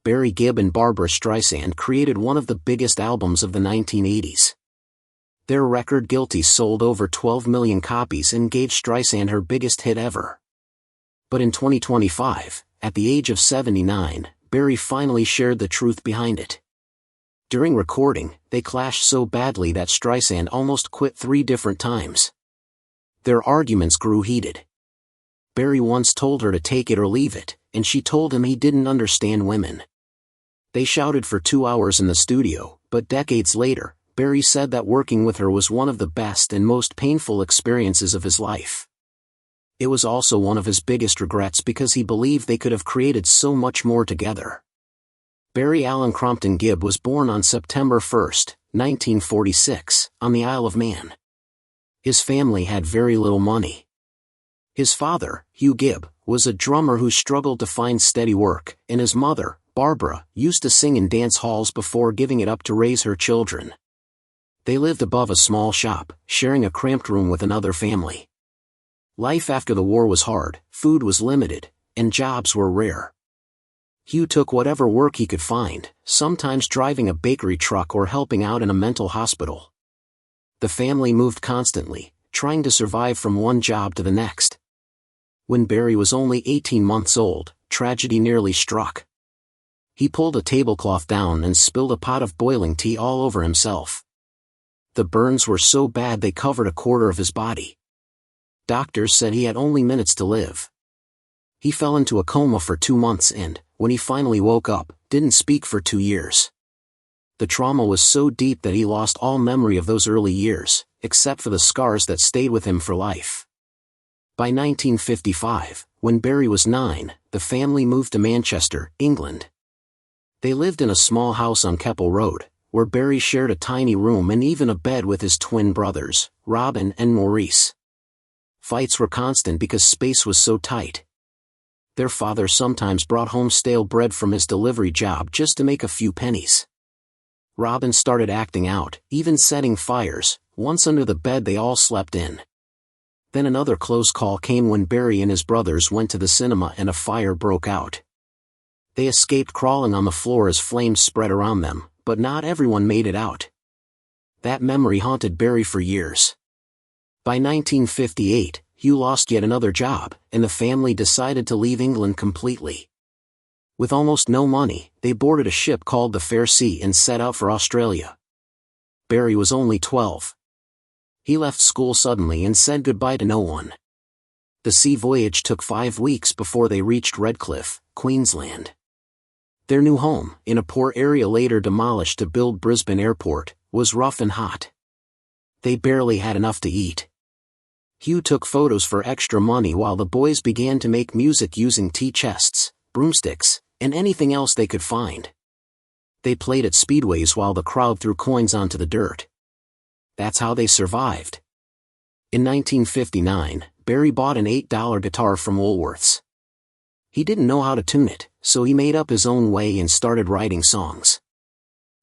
Barry Gibb and Barbra Streisand created one of the biggest albums of the 1980s. Their record Guilty sold over 12 million copies and gave Streisand her biggest hit ever. But in 2025, at the age of 79, Barry finally shared the truth behind it. During recording, they clashed so badly that Streisand almost quit 3 different times. Their arguments grew heated. Barry once told her to take it or leave it, and she told him he didn't understand women. They shouted for 2 hours in the studio, but decades later, Barry said that working with her was one of the best and most painful experiences of his life. It was also one of his biggest regrets because he believed they could have created so much more together. Barry Allen Crompton Gibb was born on September 1, 1946, on the Isle of Man. His family had very little money. His father, Hugh Gibb, was a drummer who struggled to find steady work, and his mother, Barbra, used to sing in dance halls before giving it up to raise her children. They lived above a small shop, sharing a cramped room with another family. Life after the war was hard, food was limited, and jobs were rare. Hugh took whatever work he could find, sometimes driving a bakery truck or helping out in a mental hospital. The family moved constantly, trying to survive from one job to the next. When Barry was only 18 months old, tragedy nearly struck. He pulled a tablecloth down and spilled a pot of boiling tea all over himself. The burns were so bad they covered a quarter of his body. Doctors said he had only minutes to live. He fell into a coma for 2 months and, when he finally woke up, didn't speak for 2 years. The trauma was so deep that he lost all memory of those early years, except for the scars that stayed with him for life. By 1955, when Barry was 9, the family moved to Manchester, England. They lived in a small house on Keppel Road, where Barry shared a tiny room and even a bed with his twin brothers, Robin and Maurice. Fights were constant because space was so tight. Their father sometimes brought home stale bread from his delivery job just to make a few pennies. Robin started acting out, even setting fires, once under the bed they all slept in. Then another close call came when Barry and his brothers went to the cinema and a fire broke out. They escaped crawling on the floor as flames spread around them, but not everyone made it out. That memory haunted Barry for years. By 1958, Hugh lost yet another job, and the family decided to leave England completely. With almost no money, they boarded a ship called the Fair Sea and set out for Australia. Barry was only 12. He left school suddenly and said goodbye to no one. The sea voyage took 5 weeks before they reached Redcliffe, Queensland. Their new home, in a poor area later demolished to build Brisbane Airport, was rough and hot. They barely had enough to eat. Hugh took photos for extra money while the boys began to make music using tea chests, broomsticks, and anything else they could find. They played at speedways while the crowd threw coins onto the dirt. That's how they survived. In 1959, Barry bought an $8 guitar from Woolworths. He didn't know how to tune it, so he made up his own way and started writing songs.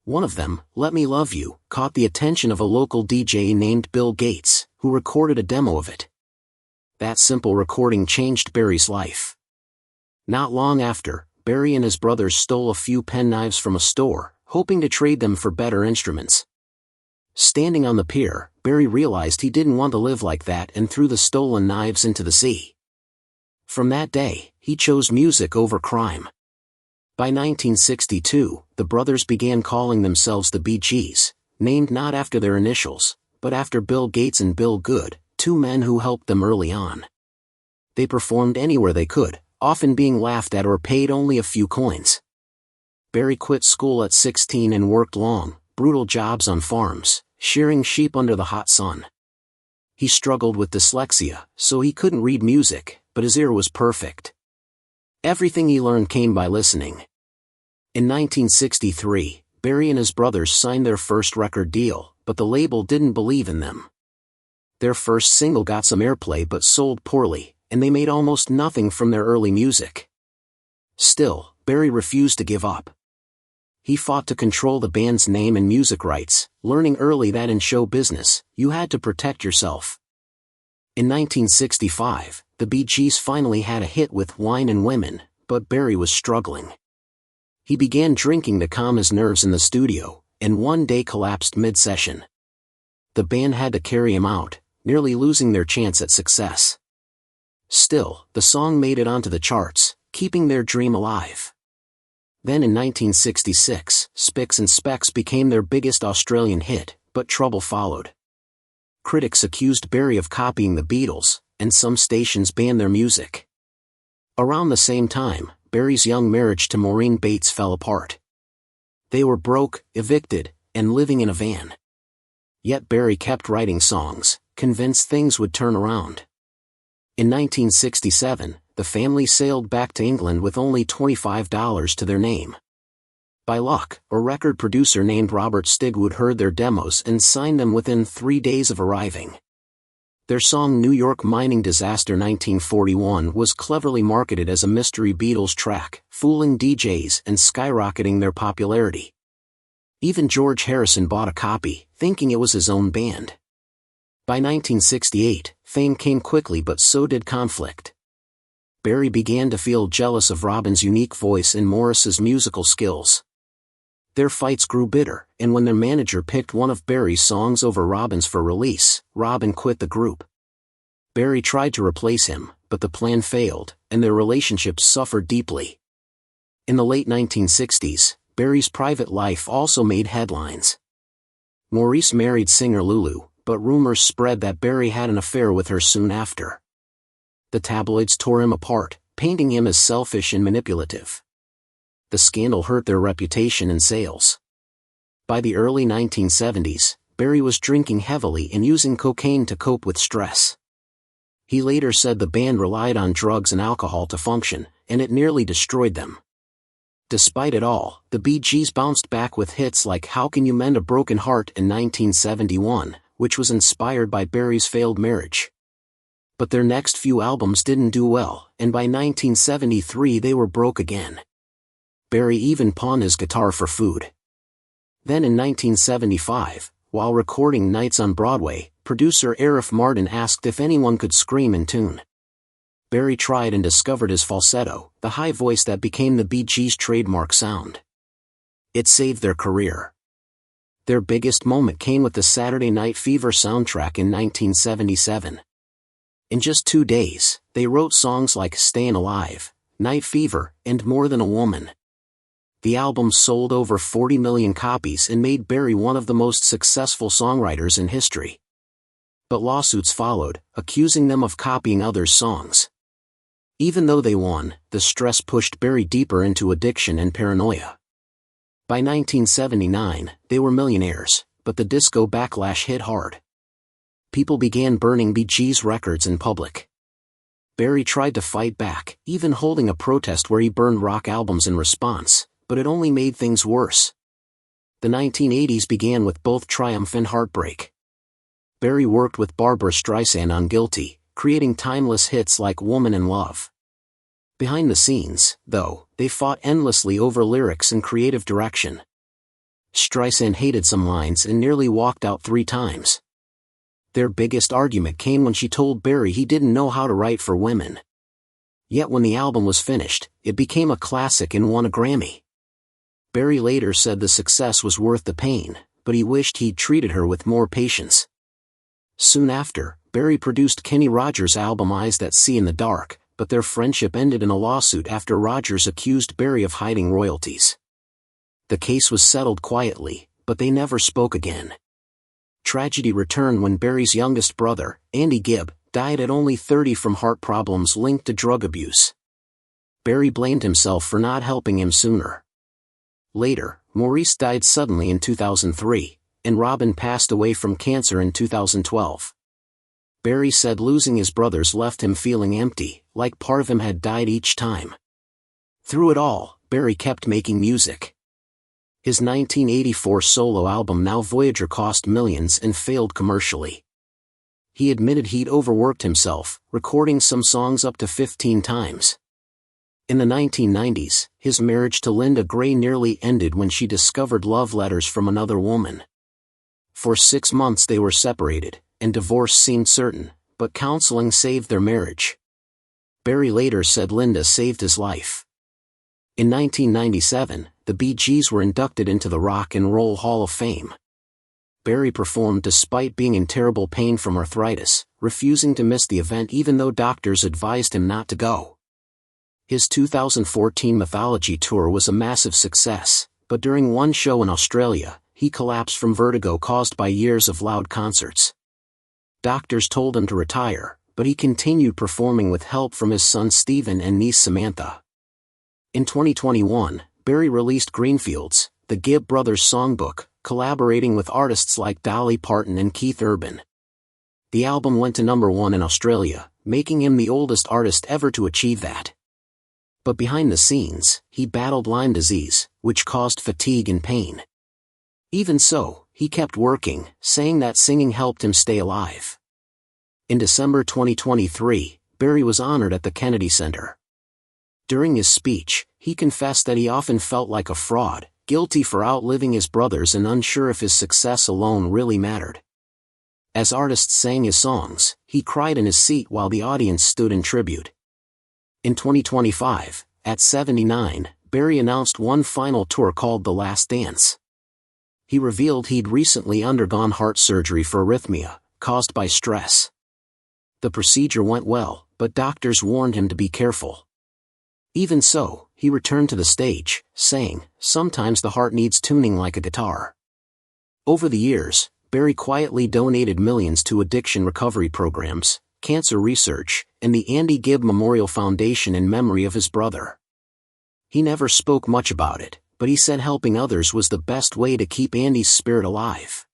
One of them, Let Me Love You, caught the attention of a local DJ named Bill Gates, who recorded a demo of it. That simple recording changed Barry's life. Not long after, Barry and his brothers stole a few penknives from a store, hoping to trade them for better instruments. Standing on the pier, Barry realized he didn't want to live like that and threw the stolen knives into the sea. From that day, he chose music over crime. By 1962, the brothers began calling themselves the Bee Gees, named not after their initials, but after Bill Gates and Bill Good, 2 men who helped them early on. They performed anywhere they could, often being laughed at or paid only a few coins. Barry quit school at 16 and worked long, brutal jobs on farms, shearing sheep under the hot sun. He struggled with dyslexia, so he couldn't read music, but his ear was perfect. Everything he learned came by listening. In 1963, Barry and his brothers signed their first record deal, but the label didn't believe in them. Their first single got some airplay but sold poorly, and they made almost nothing from their early music. Still, Barry refused to give up. He fought to control the band's name and music rights, learning early that in show business, you had to protect yourself. In 1965, the Bee Gees finally had a hit with Wine and Women, but Barry was struggling. He began drinking to calm his nerves in the studio, and one day collapsed mid-session. The band had to carry him out, nearly losing their chance at success. Still, the song made it onto the charts, keeping their dream alive. Then in 1966, Spicks and Specks became their biggest Australian hit, but trouble followed. Critics accused Barry of copying the Beatles, and some stations banned their music. Around the same time, Barry's young marriage to Maureen Bates fell apart. They were broke, evicted, and living in a van. Yet Barry kept writing songs, convinced things would turn around. In 1967, the family sailed back to England with only $25 to their name. By luck, a record producer named Robert Stigwood heard their demos and signed them within 3 days of arriving. Their song New York Mining Disaster 1941 was cleverly marketed as a mystery Beatles track, fooling DJs and skyrocketing their popularity. Even George Harrison bought a copy, thinking it was his own band. By 1968, fame came quickly, but so did conflict. Barry began to feel jealous of Robin's unique voice and Morris's musical skills. Their fights grew bitter, and when their manager picked one of Barry's songs over Robin's for release, Robin quit the group. Barry tried to replace him, but the plan failed, and their relationship suffered deeply. In the late 1960s, Barry's private life also made headlines. Maurice married singer Lulu, but rumors spread that Barry had an affair with her soon after. The tabloids tore him apart, painting him as selfish and manipulative. The scandal hurt their reputation and sales. By the early 1970s, Barry was drinking heavily and using cocaine to cope with stress. He later said the band relied on drugs and alcohol to function, and it nearly destroyed them. Despite it all, the Bee Gees bounced back with hits like How Can You Mend a Broken Heart in 1971, which was inspired by Barry's failed marriage. But their next few albums didn't do well, and by 1973 they were broke again. Barry even pawned his guitar for food. Then in 1975, while recording Nights on Broadway, producer Arif Mardin asked if anyone could scream in tune. Barry tried and discovered his falsetto, the high voice that became the Bee Gees' trademark sound. It saved their career. Their biggest moment came with the Saturday Night Fever soundtrack in 1977. In just 2 days, they wrote songs like Stayin' Alive, Night Fever, and More Than a Woman. The album sold over 40 million copies and made Barry one of the most successful songwriters in history. But lawsuits followed, accusing them of copying others' songs. Even though they won, the stress pushed Barry deeper into addiction and paranoia. By 1979, they were millionaires, but the disco backlash hit hard. People began burning Bee Gees records in public. Barry tried to fight back, even holding a protest where he burned rock albums in response, but it only made things worse. The 1980s began with both triumph and heartbreak. Barry worked with Barbra Streisand on Guilty, creating timeless hits like Woman in Love. Behind the scenes, though, they fought endlessly over lyrics and creative direction. Streisand hated some lines and nearly walked out 3 times. Their biggest argument came when she told Barry he didn't know how to write for women. Yet when the album was finished, it became a classic and won a Grammy. Barry later said the success was worth the pain, but he wished he'd treated her with more patience. Soon after, Barry produced Kenny Rogers' album Eyes That See in the Dark, but their friendship ended in a lawsuit after Rogers accused Barry of hiding royalties. The case was settled quietly, but they never spoke again. Tragedy returned when Barry's youngest brother, Andy Gibb, died at only 30 from heart problems linked to drug abuse. Barry blamed himself for not helping him sooner. Later, Maurice died suddenly in 2003, and Robin passed away from cancer in 2012. Barry said losing his brothers left him feeling empty, like part of him had died each time. Through it all, Barry kept making music. His 1984 solo album Now Voyager cost millions and failed commercially. He admitted he'd overworked himself, recording some songs up to 15 times. In the 1990s, his marriage to Linda Gray nearly ended when she discovered love letters from another woman. For 6 months they were separated, and divorce seemed certain, but counseling saved their marriage. Barry later said Linda saved his life. In 1997, the Bee Gees were inducted into the Rock and Roll Hall of Fame. Barry performed despite being in terrible pain from arthritis, refusing to miss the event even though doctors advised him not to go. His 2014 Mythology tour was a massive success, but during one show in Australia, he collapsed from vertigo caused by years of loud concerts. Doctors told him to retire, but he continued performing with help from his son Stephen and niece Samantha. In 2021, Barry released Greenfields, the Gibb brothers' songbook, collaborating with artists like Dolly Parton and Keith Urban. The album went to #1 in Australia, making him the oldest artist ever to achieve that. But behind the scenes, he battled Lyme disease, which caused fatigue and pain. Even so, he kept working, saying that singing helped him stay alive. In December 2023, Barry was honored at the Kennedy Center. During his speech, he confessed that he often felt like a fraud, guilty for outliving his brothers and unsure if his success alone really mattered. As artists sang his songs, he cried in his seat while the audience stood in tribute. In 2025, at 79, Barry announced one final tour called The Last Dance. He revealed he'd recently undergone heart surgery for arrhythmia, caused by stress. The procedure went well, but doctors warned him to be careful. Even so, he returned to the stage, saying, "Sometimes the heart needs tuning like a guitar." Over the years, Barry quietly donated millions to addiction recovery programs, cancer research, and the Andy Gibb Memorial Foundation in memory of his brother. He never spoke much about it, but he said helping others was the best way to keep Andy's spirit alive.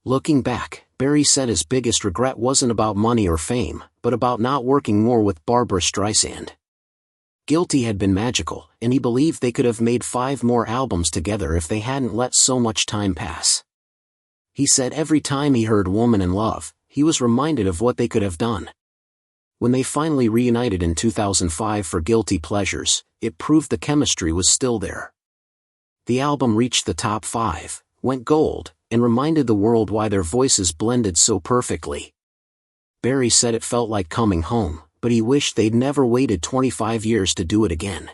Looking back, Barry said his biggest regret wasn't about money or fame, but about not working more with Barbra Streisand. Guilty had been magical, and he believed they could have made 5 more albums together if they hadn't let so much time pass. He said every time he heard Woman in Love, he was reminded of what they could have done. When they finally reunited in 2005 for Guilty Pleasures, it proved the chemistry was still there. The album reached the top 5, went gold, and reminded the world why their voices blended so perfectly. Barry said it felt like coming home, but he wished they'd never waited 25 years to do it again.